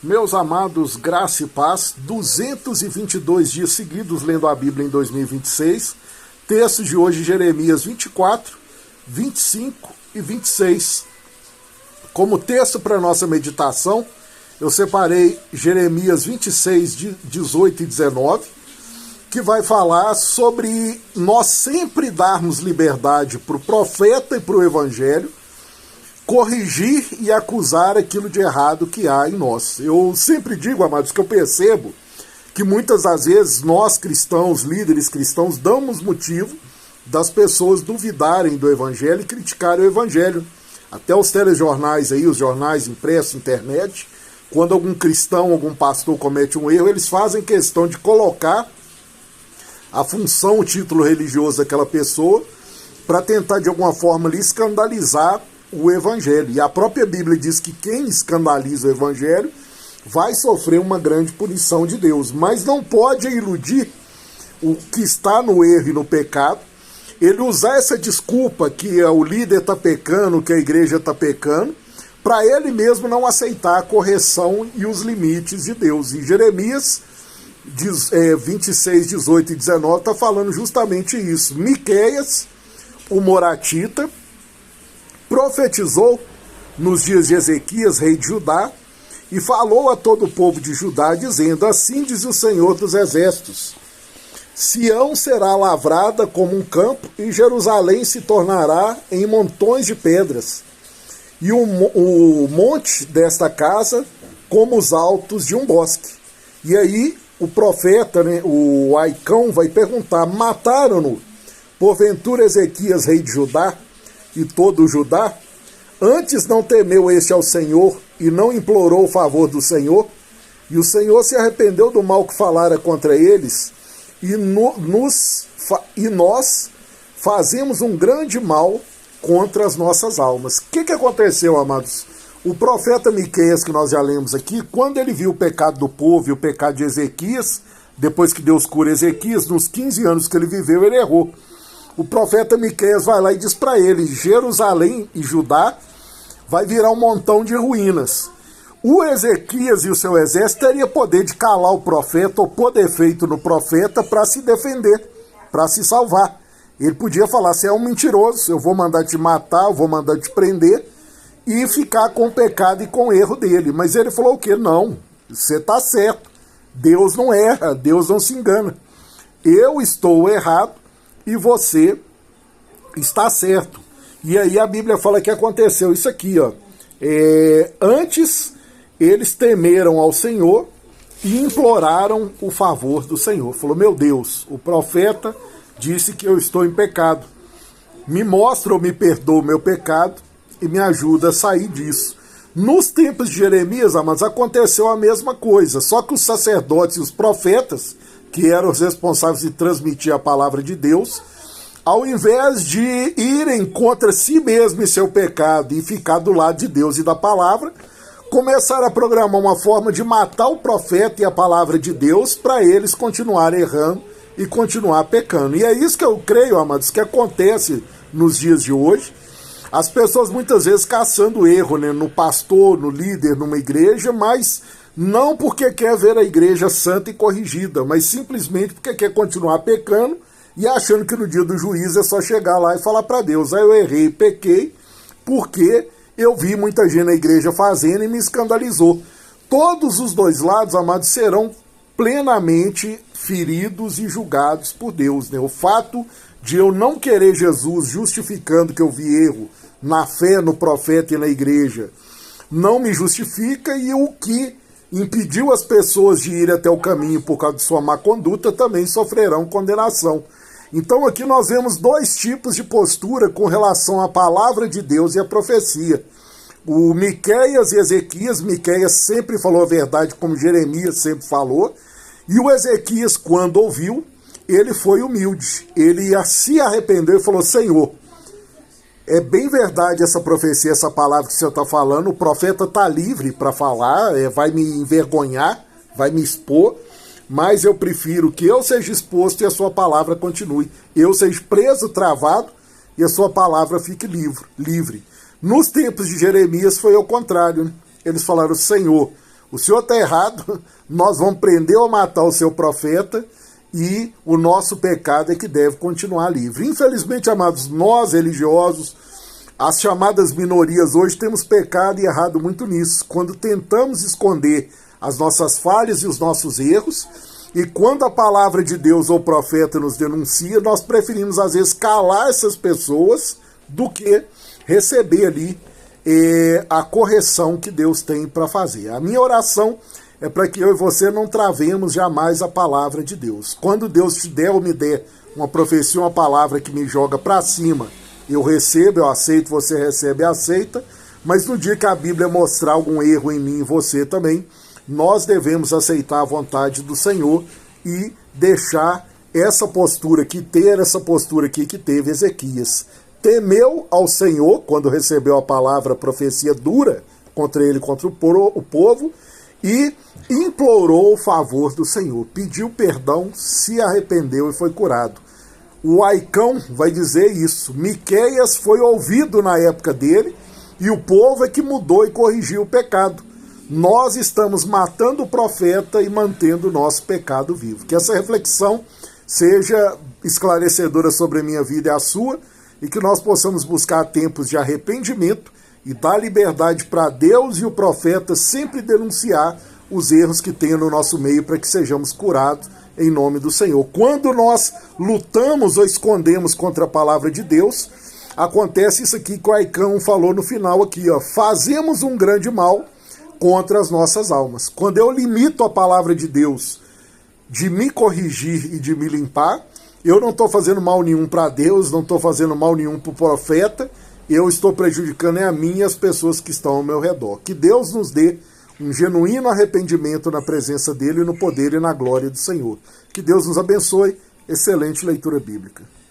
Meus amados, graça e paz, 222 dias seguidos lendo a Bíblia em 2026, texto de hoje, Jeremias 24, 25 e 26. Como texto para nossa meditação, eu separei Jeremias 26, 18 e 19, que vai falar sobre nós sempre darmos liberdade para o profeta e para o evangelho, corrigir e acusar aquilo de errado que há em nós. Eu sempre digo, amados, que eu percebo que muitas das vezes nós cristãos, líderes cristãos, damos motivo das pessoas duvidarem do evangelho e criticarem o evangelho. Até os telejornais aí, os jornais impressos, internet, quando algum cristão, algum pastor comete um erro, eles fazem questão de colocar a função, o título religioso daquela pessoa para tentar de alguma forma lhe escandalizar o evangelho. E a própria Bíblia diz que quem escandaliza o evangelho vai sofrer uma grande punição de Deus. Mas não pode iludir o que está no erro e no pecado, ele usar essa desculpa que o líder está pecando, que a igreja está pecando, para ele mesmo não aceitar a correção e os limites de Deus. E Jeremias 26, 18 e 19 está falando justamente isso. Miqueias, o moratita, profetizou nos dias de Ezequias, rei de Judá, e falou a todo o povo de Judá, dizendo: assim diz o Senhor dos Exércitos, Sião será lavrada como um campo, e Jerusalém se tornará em montões de pedras, e o monte desta casa como os altos de um bosque. E aí o profeta, o Aicão, vai perguntar: mataram-no porventura Ezequias, rei de Judá, e todo o Judá? Antes não temeu este ao Senhor e não implorou o favor do Senhor? E o Senhor se arrependeu do mal que falara contra eles, e nós fazemos um grande mal contra as nossas almas. O que aconteceu, amados? O profeta Miqueias, que nós já lemos aqui, quando ele viu o pecado do povo e o pecado de Ezequias, depois que Deus cura Ezequias, nos 15 anos que ele viveu, ele errou. O profeta Miqueias vai lá e diz para ele: Jerusalém e Judá vai virar um montão de ruínas. O Ezequias e o seu exército teriam poder de calar o profeta ou pôr defeito no profeta para se defender, para se salvar. Ele podia falar: você é um mentiroso, eu vou mandar te matar, eu vou mandar te prender, e ficar com o pecado e com o erro dele. Mas ele falou o quê? Não, você está certo. Deus não erra, Deus não se engana. Eu estou errado e você está certo. E aí a Bíblia fala que aconteceu isso aqui, ó. Antes eles temeram ao Senhor e imploraram o favor do Senhor. Falou: meu Deus, o profeta disse que eu estou em pecado. Me mostra ou me perdoa o meu pecado e me ajuda a sair disso. Nos tempos de Jeremias, amados, aconteceu a mesma coisa, só que os sacerdotes e os profetas, que eram os responsáveis de transmitir a palavra de Deus, ao invés de irem contra si mesmo e seu pecado e ficar do lado de Deus e da palavra, começaram a programar uma forma de matar o profeta e a palavra de Deus para eles continuarem errando e continuar pecando. E é isso que eu creio, amados, que acontece nos dias de hoje. As pessoas muitas vezes caçando erro, no pastor, no líder, numa igreja, mas não porque quer ver a igreja santa e corrigida, mas simplesmente porque quer continuar pecando e achando que no dia do juízo é só chegar lá e falar para Deus: aí eu errei, pequei, porque eu vi muita gente na igreja fazendo e me escandalizou. Todos os dois lados, amados, serão plenamente feridos e julgados por Deus. O fato de eu não querer Jesus justificando que eu vi erro na fé, no profeta e na igreja, não me justifica, e o que impediu as pessoas de ir até o caminho por causa de sua má conduta também sofrerão condenação. Então aqui nós vemos dois tipos de postura com relação à palavra de Deus e à profecia. O Miqueias e Ezequias, Miqueias sempre falou a verdade, como Jeremias sempre falou, e o Ezequias, quando ouviu, ele foi humilde, ele se arrependeu e falou: Senhor, é bem verdade essa profecia, essa palavra que o Senhor está falando, o profeta está livre para falar, vai me envergonhar, vai me expor, mas eu prefiro que eu seja exposto e a sua palavra continue. Eu seja preso, travado, e a sua palavra fique livre. Nos tempos de Jeremias foi ao contrário. Eles falaram: Senhor, o senhor está errado, nós vamos prender ou matar o seu profeta e o nosso pecado é que deve continuar livre. Infelizmente, amados, nós religiosos, as chamadas minorias hoje temos pecado e errado muito nisso, quando tentamos esconder as nossas falhas e os nossos erros, e quando a palavra de Deus ou o profeta nos denuncia, nós preferimos às vezes calar essas pessoas do que receber ali a correção que Deus tem para fazer. A minha oração é para que eu e você não travemos jamais a palavra de Deus. Quando Deus te der ou me der uma profecia, uma palavra que me joga para cima, eu recebo, eu aceito, você recebe e aceita, mas no dia que a Bíblia mostrar algum erro em mim e você também, nós devemos aceitar a vontade do Senhor e deixar essa postura aqui, ter essa postura aqui que teve Ezequias. Temeu ao Senhor quando recebeu a palavra, a profecia dura contra ele, contra o povo, e implorou o favor do Senhor, pediu perdão, se arrependeu e foi curado. O Aicão vai dizer isso. Miqueias foi ouvido na época dele e o povo é que mudou e corrigiu o pecado. Nós estamos matando o profeta e mantendo o nosso pecado vivo. Que essa reflexão seja esclarecedora sobre a minha vida e a sua, e que nós possamos buscar tempos de arrependimento e dar liberdade para Deus e o profeta sempre denunciar os erros que tem no nosso meio para que sejamos curados em nome do Senhor. Quando nós lutamos ou escondemos contra a palavra de Deus, acontece isso aqui que o Aicão falou no final aqui, ó, fazemos um grande mal contra as nossas almas. Quando eu limito a palavra de Deus de me corrigir e de me limpar, eu não estou fazendo mal nenhum para Deus, não estou fazendo mal nenhum para o profeta, eu estou prejudicando a mim e as pessoas que estão ao meu redor. Que Deus nos dê um genuíno arrependimento na presença dele, no poder e na glória do Senhor. Que Deus nos abençoe. Excelente leitura bíblica.